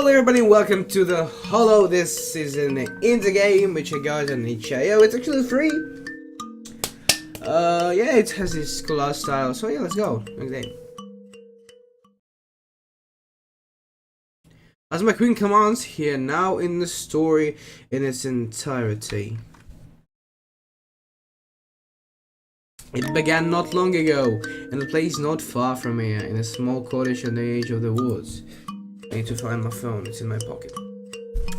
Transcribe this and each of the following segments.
Hello everybody, welcome to the Hollow. This is an indie game which I got on itch.io. It's actually free. Yeah, it has this cool art style, so yeah, let's go. Next game. As my queen commands, here now in the story in its entirety. It began not long ago, in a place not far from here, in a small cottage on the edge of the woods. I need to find my phone, it's in my pocket.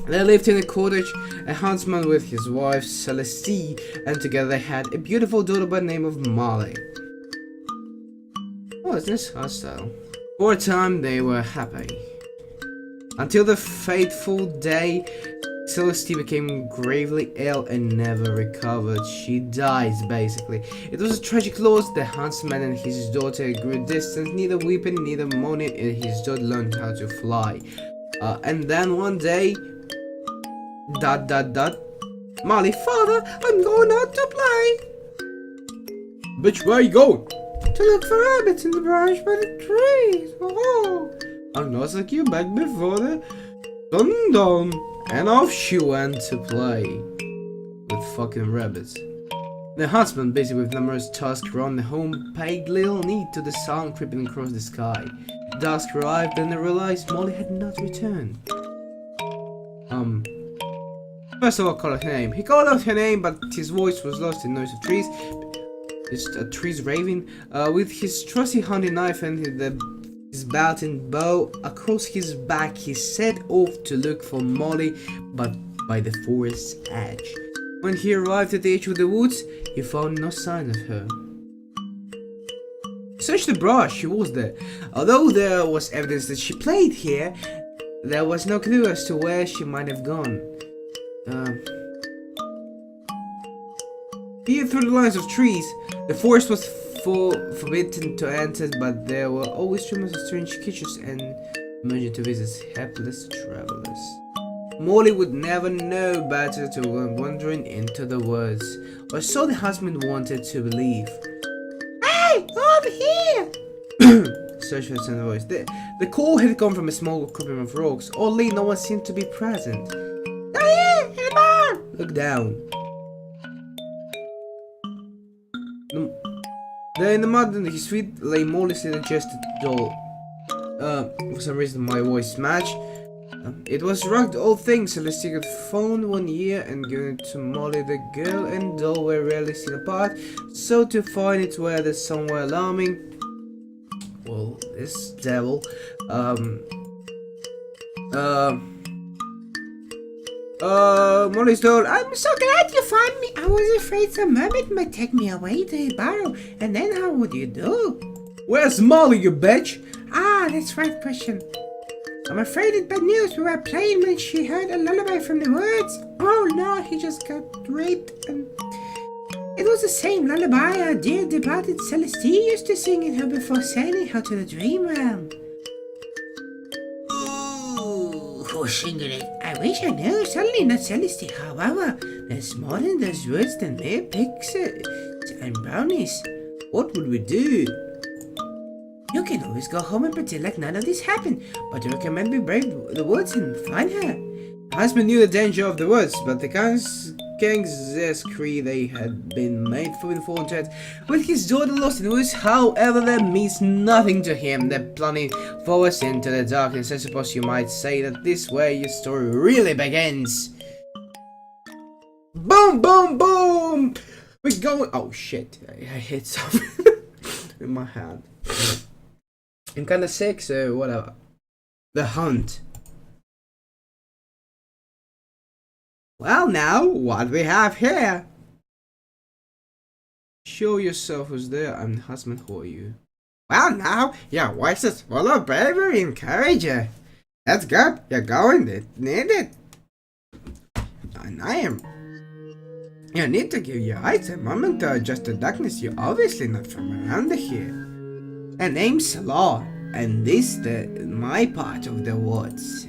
There lived in a cottage a huntsman with his wife Celeste, and together they had a beautiful daughter by the name of Molly. Oh, is this hostile? For a time they were happy. Until the fateful day, Celeste became gravely ill and never recovered. She dies, basically. It was a tragic loss. The huntsman and his daughter grew distant, neither weeping, neither mourning, and his daughter learned how to fly. And then one day, Molly, father, I'm going out to play. Bitch, where are you going? To look for rabbits in the brush by the trees. Oh, I'll not like you back before the sundown. And off she went to play with fucking rabbits. The huntsman, busy with numerous tasks around the home, paid little heed to the sun creeping across the sky. Dusk arrived and they realized Molly had not returned. First of all, called out her name. He called out her name, but his voice was lost in noise of trees. Trees raving. With his trusty hunting knife and his belt and bow across his back, he set off to look for Molly, but by the forest's edge. When he arrived at the edge of the woods, he found no sign of her. He searched the brush, she was there. Although there was evidence that she played here, there was no clue as to where she might have gone. Here through the lines of trees, the forest was forbidden to enter, but there were always rumors of strange creatures and emerging to visit hapless travelers. Molly would never know better to go wandering into the woods, or so the husband wanted to believe. Hey, over here! Search for the voice. The call had come from a small grouping of rocks. Oddly, no one seemed to be present. Down here, in the barn! Look down. There in the mud under his feet lay Molly's little chested doll. For some reason my voice matched. It was a rugged old thing Celeste had found one year and given it to Molly. The girl and doll were rarely seen apart, so to find it were the somewhere alarming. Well, this devil, Molly's doll. I'm so glad you found me. I was afraid some mermaid might take me away to a barrow, and then how would you do? Where's Molly, you bitch? Ah, that's right question. I'm afraid it's bad news. We were playing when she heard a lullaby from the woods. Oh no, he just got raped, and it was the same lullaby our dear departed Celeste used to sing in her before sailing her to the dream realm. Who's singing it? I wish I knew. Certainly not Celeste. However, there's more in those woods than mere pigs and brownies. What would we do? You can always go home and pretend like none of this happened, but I recommend we brave the woods and find her. The husband knew the danger of the woods, but the gangster they had been made for unfortunate. With his daughter lost in the woods, however, that means nothing to him. They're plunging forwards into the darkness. I suppose you might say that this way your story really begins. Boom, boom, boom! We're going. Oh shit! I hit something in my hand. I'm kinda sick, so whatever. The hunt. Well now, what we have here? Show yourself who's there. I'm the husband. Who are you? Well now, your voice is full of bravery and courage. That's good. You're going to need it. And I am. You need to give your eyes a moment to adjust the darkness. You're obviously not from around here. The name's Law, and this my part of the woods.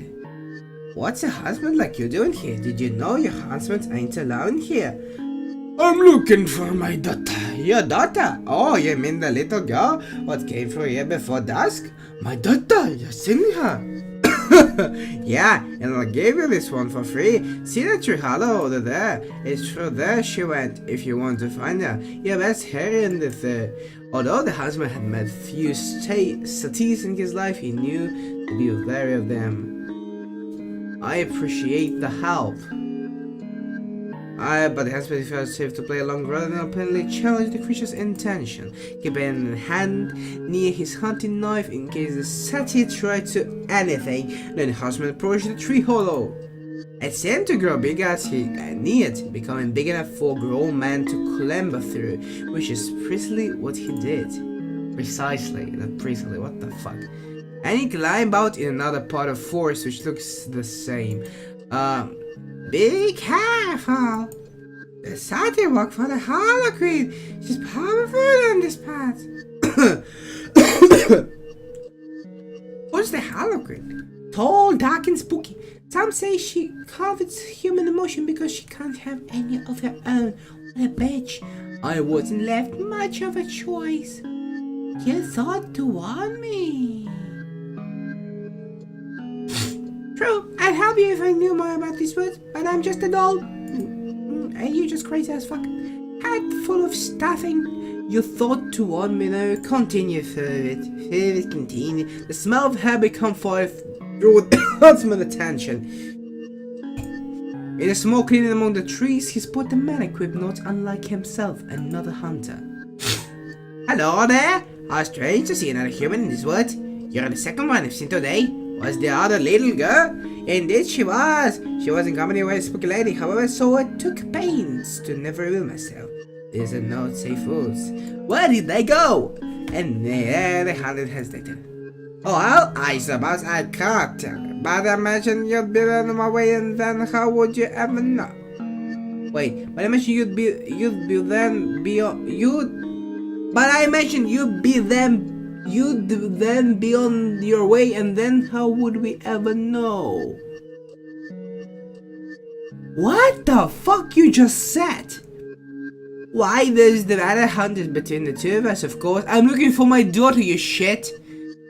What's a husband like you doing here? Did you know your husband ain't allowed here? I'm looking for my daughter. Your daughter? Oh, you mean the little girl what came through here before dusk? My daughter, you've seen her. Yeah, and I gave you this one for free. See that tree hollow over there? It's through there she went. If you want to find her, yeah, that's her in the third. Although the husband had met few satyrs in his life, he knew to be wary of them. I appreciate the help. But the husband felt safe to play along rather than openly challenge the creature's intention. Keep it in hand near his hunting knife in case the satyr tried to anything. Then the husband approached the tree hollow. It seemed to grow big as he neared, becoming big enough for a grown man to clamber through, which is precisely what he did. Precisely, not precisely, what the fuck. And he climbed out in another part of forest which looks the same. Be careful! The satyr walked for the Hollow Queen. She's powerful on this path. What's the Hollow Queen? Tall, dark, and spooky. Some say she covets human emotion because she can't have any of her own. What a bitch. I wasn't left much of a choice. You thought to warn me. True, I'd help you if I knew more about these words, but I'm just a doll. And you just crazy as fuck. Head full of stuffing. You thought to warn me, now continue further. Continue. The smell of her become forth drew the huntsman's attention. In a small clearing among the trees, he spotted a man equipped not unlike himself, another hunter. Hello there! How strange to see another human in this wood. You're the second one I've seen today. Was the other little girl? Indeed she was. She was in company with a spooky lady, however, so I took pains to never reveal myself. These are not safe fools. Where did they go? And there the hunter hesitated. Oh, well, I suppose I can't tell you, but I imagine you'd be on my way, and then how would you ever know? Wait, but I imagine you'd be then be on your way, and then how would we ever know? What the fuck you just said? Why, there's the other hunters between the two of us, of course. I'm looking for my daughter, you shit.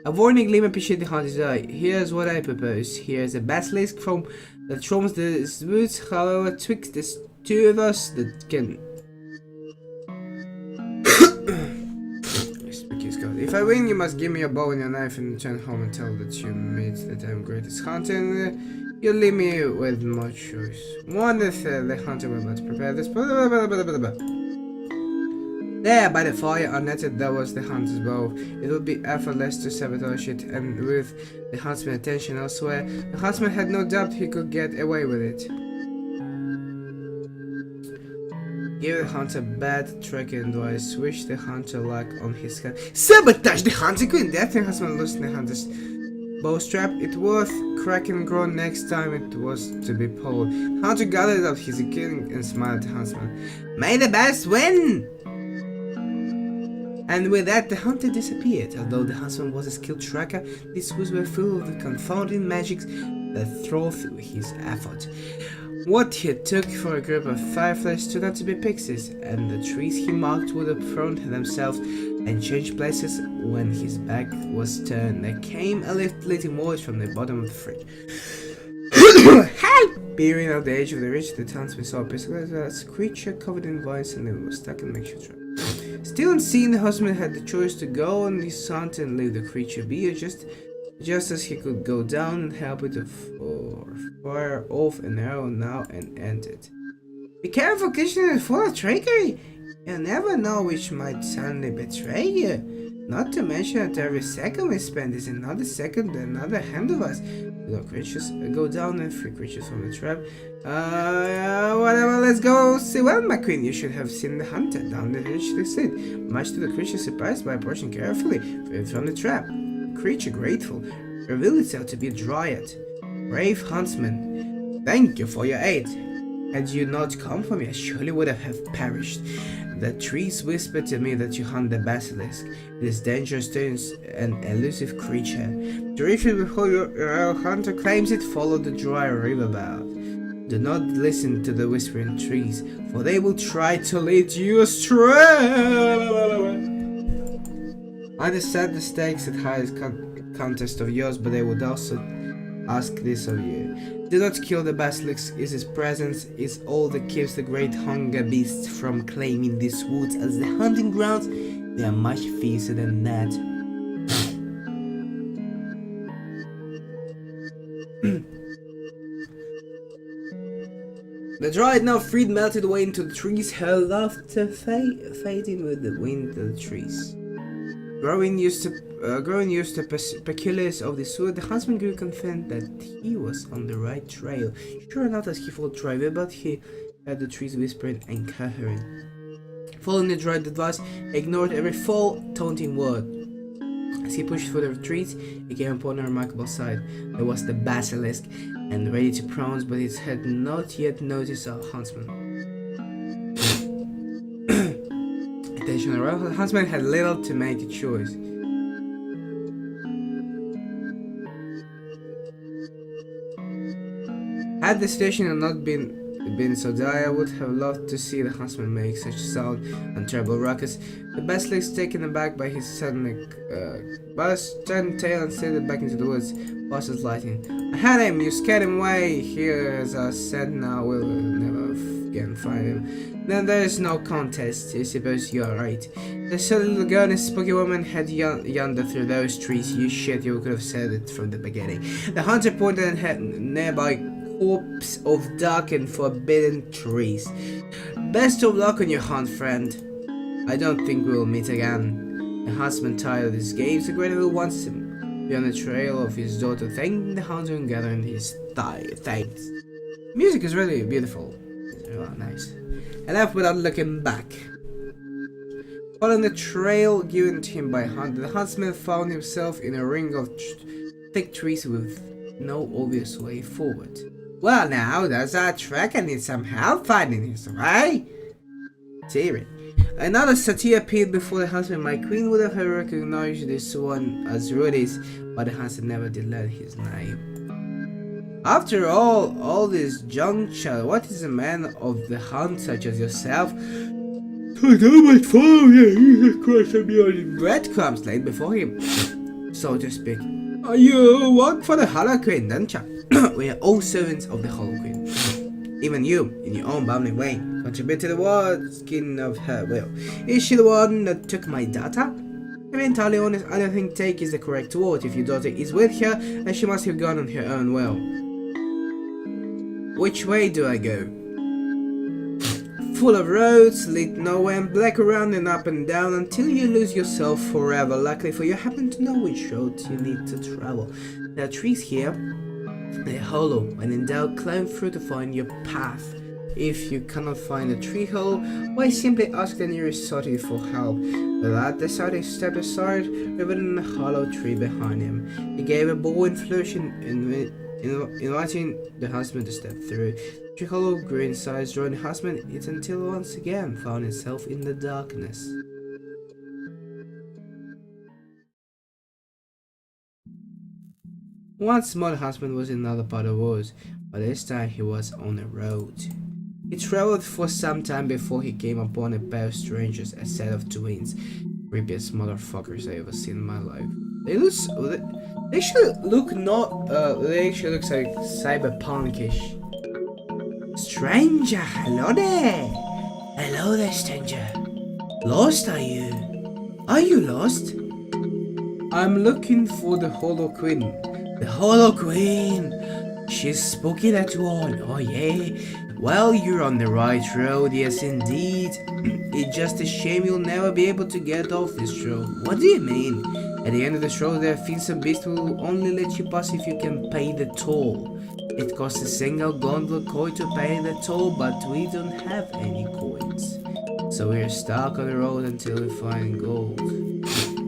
A warning gleam appreciate the hunter's eye. Here's what I propose. Here's a basilisk from that roams the woods, however, twixt the two of us that can. If I win, you must give me a bow and a knife and return home and tell that you made that I'm greatest hunter, and you'll leave me with no choice. Wonderful, the hunter will not prepare this. There, by the fire, unnetted, there was the hunter's bow. It would be effortless to sabotage it, and with the huntsman's attention elsewhere, the huntsman had no doubt he could get away with it. Give the hunter bad tracking advice. Wish the hunter luck on his head. Sabotage the hunter queen! Death the huntsman loosened the hunter's bowstrap. It worth cracking grown next time it was to be pulled. Hunter gathered up his king and smiled at the huntsman. May the best win! And with that, the hunter disappeared. Although the huntsman was a skilled tracker, these woods were full of the confounding magics that throve through his effort. What he took for a group of fireflies turned out to be pixies, and the trees he marked would have thrown themselves and changed places when his back was turned. There came a little voice from the bottom of the fridge. Help! Peering out the edge of the ridge, the townsman saw a creature covered in vines and it was stuck in a makeshift trap. Still unseen, the husband had the choice to go on his hunt and leave the creature be, or just as he could go down and help it to fire off an arrow now and end it. Be careful, Krishna is full of trickery. You'll never know which might suddenly betray you. Not to mention that every second we spend is another second another hand of us. The creatures go down and free creatures from the trap. Whatever, let's go see. Well, my queen, you should have seen the hunter down the ridge they slid. Much to the creature's surprise, by approaching carefully from the trap. The creature, grateful, revealed itself to be a dryad. Brave huntsman, thank you for your aid. Had you not come for me, I surely would have perished. The trees whispered to me that you hunt the basilisk. It is dangerous to an elusive creature. Directly before your hunter claims it, follow the dry riverbed. Do not listen to the whispering trees, for they will try to lead you astray. I understand the stakes at highest contest of yours, but they would also ask this of you. Do not kill the basilisk, is his presence is all that keeps the great hunger beasts from claiming these woods as the hunting grounds. They are much fiercer than that. The dried now freed melted away into the trees, her laughter fading with the wind of the trees. Growing used to peculiars of this wood, the huntsman grew confident that he was on the right trail. Sure enough, as he followed Driver, but he heard the trees whispering and cackling. Following the dried advice, he ignored every foul, taunting word. As he pushed through the trees, he came upon a remarkable sight. There was the basilisk, and ready to pounce, but it had not yet noticed a huntsman. Attention, the huntsman had little to make a choice. Had the situation not been so dire, I would have loved to see the huntsman make such a sound and terrible ruckus. The basilisk, taken aback by his sudden turned tail and slid back into the woods, fast as lightning. I had him! You scared him away! Here, as I said, now we'll never again find him. Then there is no contest. I suppose you are right. The silly little girl and the spooky woman had yonder through those trees. You shit, you could have said it from the beginning. The hunter pointed and had nearby corpse of dark and forbidden trees. Best of luck on your hunt, friend. I don't think we'll meet again. The huntsman, tired of these games, regretted once to be on the trail of his daughter, thanking the hunter and gathering his thanks. Music is really beautiful. It's really nice. I left without looking back. Following the trail given to him by Hunter, the huntsman found himself in a ring of thick trees with no obvious way forward. Well now, there's our track. I need some help finding his way. Tearing. Another satyr appeared before the huntsman. My queen would have recognized this one as Rudy's, but the huntsman never did learn his name. After all this juncture, what is a man of the hunt such as yourself? I know my father, Jesus Christ, I'm beyond breadcrumbs laid before him, so to speak. You work for the Hollow Queen, don't you? We are all servants of the Hollow Queen. Even you, in your own bumbling way, contribute to the working of her will. Is she the one that took my daughter? To be entirely honest, I don't think take is the correct word. If your daughter is with her, then she must have gone on her own will. Which way do I go? Full of roads, lead nowhere, and black around and up and down until you lose yourself forever. Luckily for you, happen to know which roads you need to travel. There are trees here. They're hollow. When in doubt, climb through to find your path. If you cannot find a tree hollow, why simply ask the nearest satyr for help. With that, the satyr stepped aside, revealing a hollow tree behind him. He gave a bow and flourish inviting the huntsman to step through. The tree hollow grew in size, drawing the huntsman it until once again found itself in the darkness. Once more the huntsman was in another part of the woods, but this time he was on a road. He traveled for some time before he came upon a pair of strangers, a set of twins. Creepiest motherfuckers I ever seen in my life. They actually look like cyberpunkish. Stranger, hello there. Hello there, stranger. Lost are you? Are you lost? I'm looking for the Hollow Queen. The Hollow Queen! She's spooky, that one. Oh yeah? Well, you're on the right road, yes indeed. It's just a shame you'll never be able to get off this road. What do you mean? At the end of this road, there are fearsome beasts who will only let you pass if you can pay the toll. It costs a single gauntlet coin to pay the toll, but we don't have any coins. So we're stuck on the road until we find gold.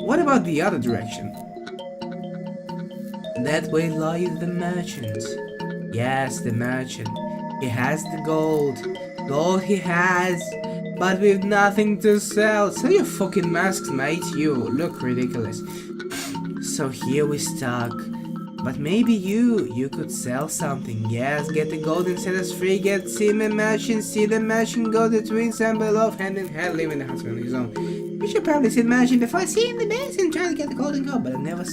What about the other direction? That way lies the merchant. Yes, the merchant. He has the gold. Gold he has, but with nothing to sell. Sell your fucking masks, mate. You look ridiculous. So here we stuck. But maybe you could sell something. Yes, get the gold and set us free. See the merchant, go the twins and below, hand in hand, leaving the husband on his own. You should probably see the merchant before I see him the best and try to get the gold and gold, but I never.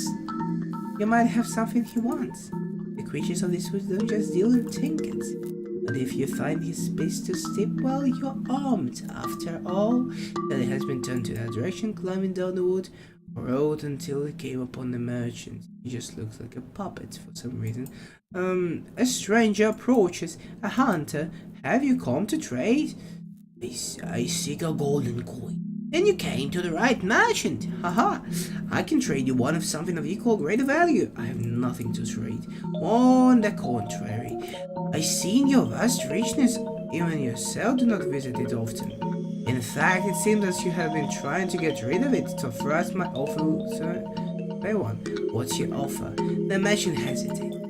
You might have something he wants. The creatures of this wood don't just deal in trinkets. But if you find his space too steep, well, you're armed. After all, Sally has been turned to that direction, climbing down the wood road until it came upon the merchant. He just looks like a puppet for some reason. A stranger approaches. A hunter. Have you come to trade? I seek a golden coin. Then you came to the right merchant. Haha. I can trade you one of something of equal greater value. I have nothing to trade. On the contrary, I see in your vast richness, even yourself do not visit it often. In fact, it seems as you have been trying to get rid of it, so first my offer, sir. Pay one. What's your offer? The merchant hesitated.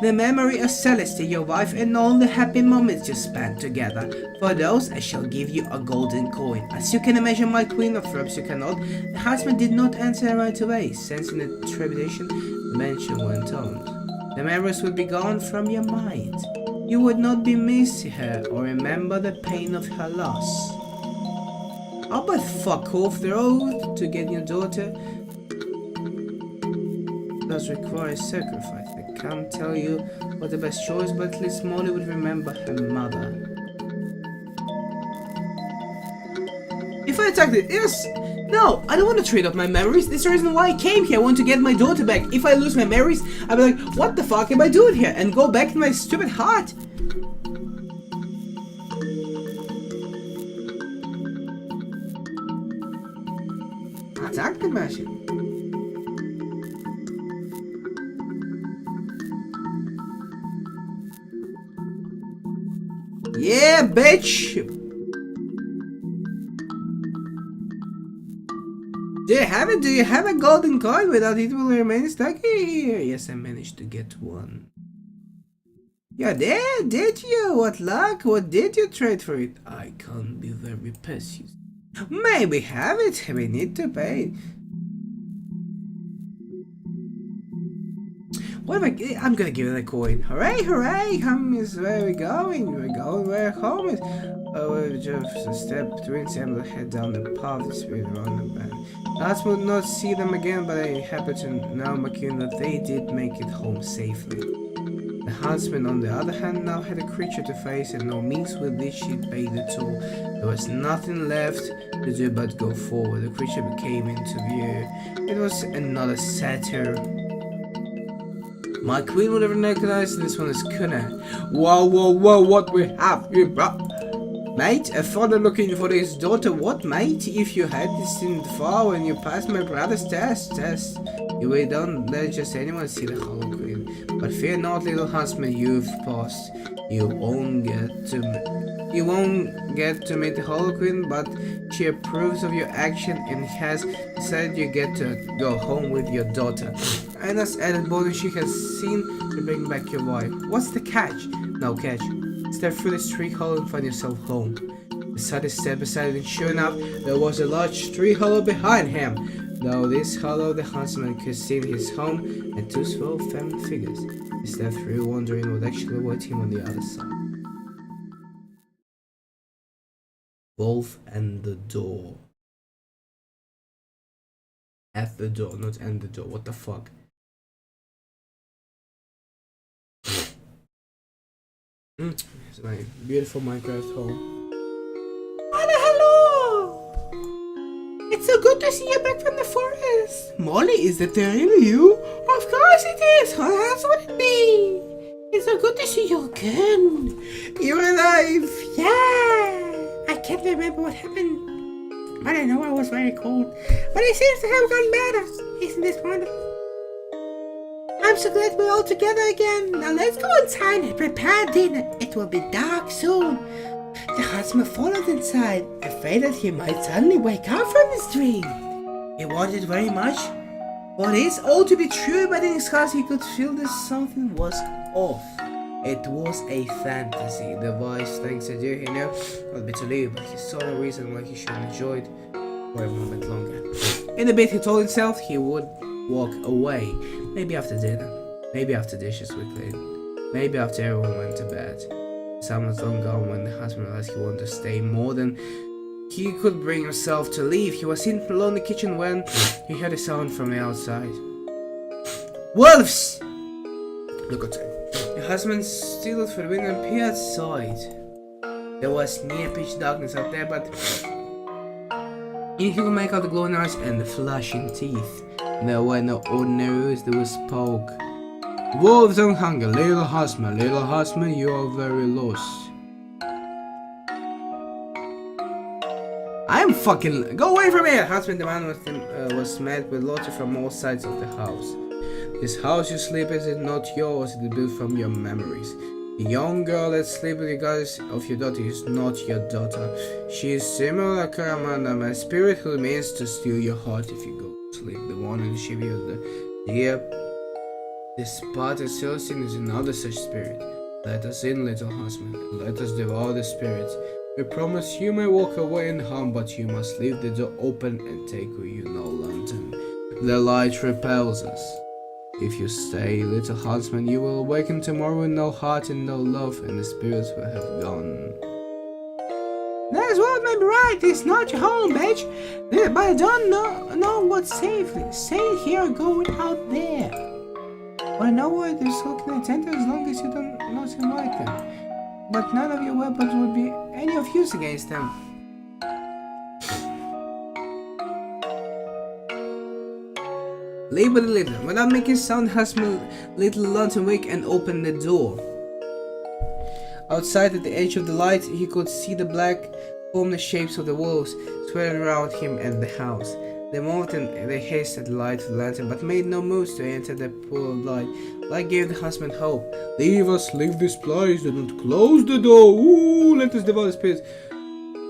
The memory of Celeste, your wife, and all the happy moments you spent together. For those, I shall give you a golden coin. As you can imagine, my queen, of perhaps you cannot, the huntsman did not answer right away. Sensing the trepidation, the merchant went on. The memories would be gone from your mind. You would not be miss her or remember the pain of her loss. How about fuck off the road to get your daughter? Does require sacrifice. I can't tell you what the best choice, but at least Molly would remember her mother. If I attacked it, yes! No, I don't want to trade off my memories. This is the reason why I came here. I want to get my daughter back. If I lose my memories, I'll be like, what the fuck am I doing here? And go back to my stupid heart. Attack the machine. Yeah, bitch! Do you have it? Do you have a golden coin? Without it will remain stuck here. Yes, I managed to get one. You did? Did you? What luck? What did you trade for it? I can't be very precise. Maybe have it. We need to pay. What am I'm gonna give it a coin. Hooray, hooray! Home is where we're going. We're going where home is. Oh, we just a step between them and head down the path this way around the bend. Lads would not see them again, but I happen to know, McKeon, that they did make it home safely. The huntsman, on the other hand, now had a creature to face and no means with which she'd pay the toll. There was nothing left to do but go forward. The creature came into view. It was another satyr. My queen would have recognized this one as Kuna. Whoa, whoa, whoa, what we have here, bro? Mate, a father looking for his daughter. What, mate? If you had this in the fall when you passed my brother's test. You will don't let just anyone see the Hollow Queen. But fear not, little huntsman, you've passed. You won't get to meet the Hollow Queen, but she approves of your action and has decided you get to go home with your daughter. And as added bonus, she has seen to bring back your wife. What's the catch? No catch. Step through this tree hollow and find yourself home. The satyr stepped aside, and sure enough, there was a large tree hollow behind him. Though this hollow, the huntsman could see his home and two small feminine figures. He stepped through, wondering what actually awaited him on the other side. Wolf and the door. At the door, not and the door. What the fuck? It's my beautiful Minecraft home. Hello! It's so good to see you back from the forest. Molly, is that really you? Of course it is. How else would it be? It's so good to see you again. You're alive. Yeah. I can't remember what happened, but I know I was very cold. But it seems to have gone better. Isn't this wonderful? I'm so glad we're all together again. Now let's go inside and prepare dinner. It will be dark soon. The huntsman followed inside, afraid that he might suddenly wake up from his dream. He wanted very much for this all to be true, but in his heart he could feel that something was off. It was a fantasy. The voice, thanks to you, would be to leave, but he saw no reason why he should enjoy it for a moment longer. In a bit he told himself he would walk away. Maybe after dinner. Maybe after dishes were clean. Maybe after everyone went to bed. Some was long gone when the husband realized he wanted to stay more than he could bring himself to leave. He was sitting alone in the kitchen when he heard a sound from the outside. Wolves! Look outside. husband stood for the window and peered outside. There was near pitch darkness out there, but he could make out the glowing eyes and the flashing teeth. There were no ordinary words, there was spoke. Wolves don't hunger, little husband, you are very lost. I'm fucking... Go away from here! Husband, the man was met with laughter from all sides of the house. This house you sleep in is not yours, it is built from your memories. The young girl that sleeps with the goddess of your daughter is not your daughter. She is similar to Karamanda, a spirit who means to steal your heart if you go to sleep. The one in the ship of the dear. This part of Celestine is another such spirit. Let us in, little husband, and let us devour the spirits. We promise you may walk away unharmed, but you must leave the door open and take with you no lantern. The light repels us. If you stay, little husband, you will awaken tomorrow with no heart and no love, and the spirits will have gone. That's what may be right. It's not your home, bitch. But I don't know what's safely. Stay here or going out there. I know where the soul can enter as long as you don't not invite them. But none of your weapons would be any of use against them. Leave with the little. Without making sound, husband lit the lantern wick and opened the door. Outside at the edge of the light, he could see the black, formless shapes of the wolves swirling around him and the house. They moved and they hissed at the light of the lantern, but made no moves to enter the pool of light. Light gave the husband hope. Leave this place, do not close the door. Ooh, let us devour the spirits.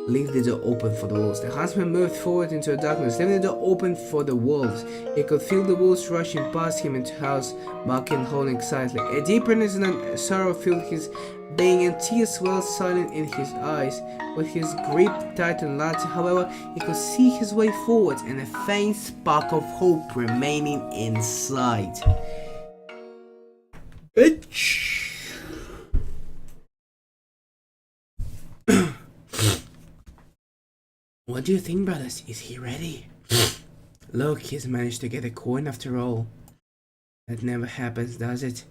Leave the door open for the wolves. The husband moved forward into the darkness, leaving the door open for the wolves. He could feel the wolves rushing past him into the house, barking and howling excitedly. A deepness and sorrow filled his being, and tears welled silent in his eyes. With his grip tight on the lantern, however, he could see his way forward and a faint spark of hope remaining inside. Bitch. What do you think, brothers? Is he ready? Look, he's managed to get a coin after all. That never happens, does it?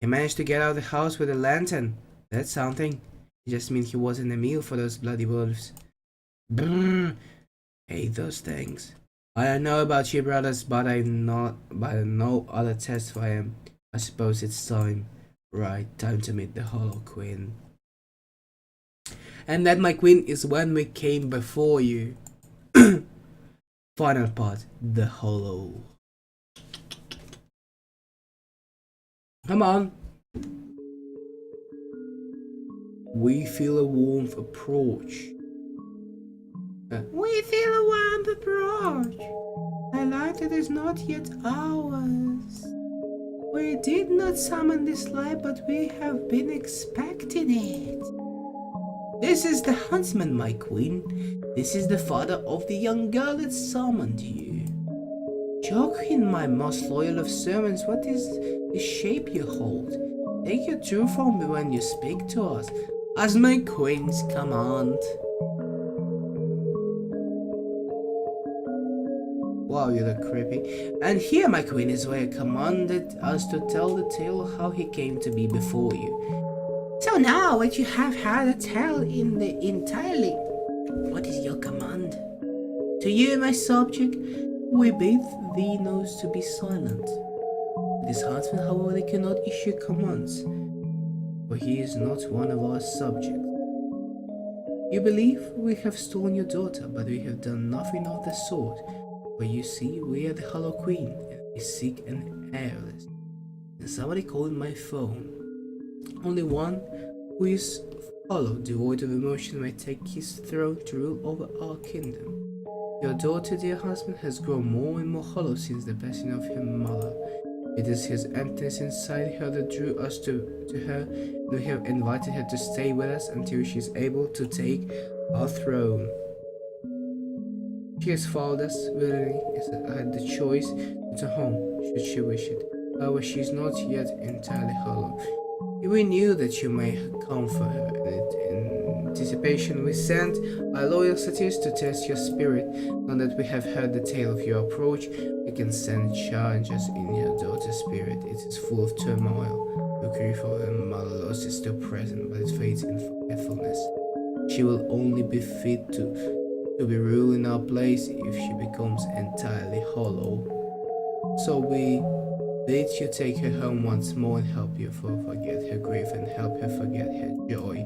He managed to get out of the house with a lantern. That's something. It just means he wasn't a meal for those bloody wolves. Brrr. Hate those things. I don't know about you, brothers, but I no other test for him. I suppose it's time. Right, time to meet the Hollow Queen. And that, my queen, is when we came before you. Final part, the Hollow. Come on. We feel a warmth approach. We feel a warmth approach. The light that is not yet ours. We did not summon this light, but we have been expecting it. This is the huntsman, my queen. This is the father of the young girl that summoned you. Your queen, my most loyal of servants, what is the shape you hold? Take your true form when you speak to us, as my queen's command. Wow, you look creepy. And here, my queen, is where you commanded us to tell the tale of how he came to be before you. So now that you have had a tale in the entirely, what is your command? To you, my subject, we bid thee knows to be silent. This huntsman, however, they cannot issue commands, for he is not one of our subjects. You believe we have stolen your daughter, but we have done nothing of the sort. For you see, we are the Hollow Queen, and we seek an heiress. And somebody called my phone. Only one who is hollow, devoid of emotion, may take his throne to rule over our kingdom. Your daughter, dear husband, has grown more and more hollow since the passing of her mother. It is his emptiness inside her that drew us to her, and we have invited her to stay with us until she is able to take our throne. She has followed us willingly, as I had the choice to home, should she wish it. However, she is not yet entirely hollow. We knew that you may come for her, and in anticipation we sent our loyal satyrs to test your spirit. Now that we have heard the tale of your approach, we can send challenges in your daughter's spirit. It is full of turmoil. The grief of her mother loss is still present, but it fades in forgetfulness. She will only be fit to be ruling our place if she becomes entirely hollow. So we bid you take her home once more and help you forget her grief and help her forget her joy.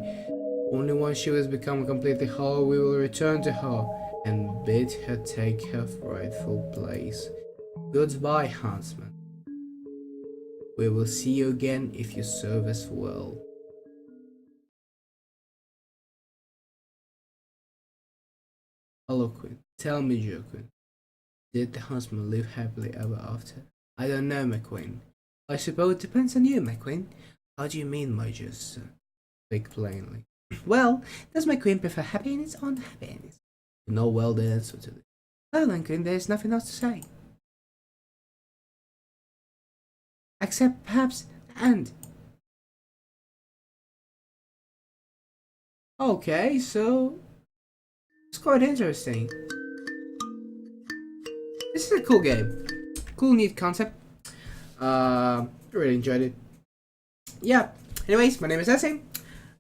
Only once she has become completely whole, we will return to her and bid her take her rightful place. Goodbye, Huntsman. We will see you again if you serve us well. Hello, Queen. Tell me, dear Queen, did the Huntsman live happily ever after? I don't know, my Queen. I suppose it depends on you, my Queen. How do you mean, my dear sir? Speak plainly. Well, does my Queen prefer happiness or unhappiness? You know well the answer to this. Well, then, Queen, there is nothing else to say. Except perhaps the end. Okay, so it's quite interesting. This is a cool game. Cool, neat concept. Really enjoyed it. Yeah. Anyways, my name is Essie.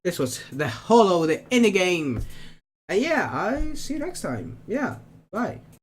This was the Hollow, the indie game. And yeah, I see you next time. Yeah. Bye.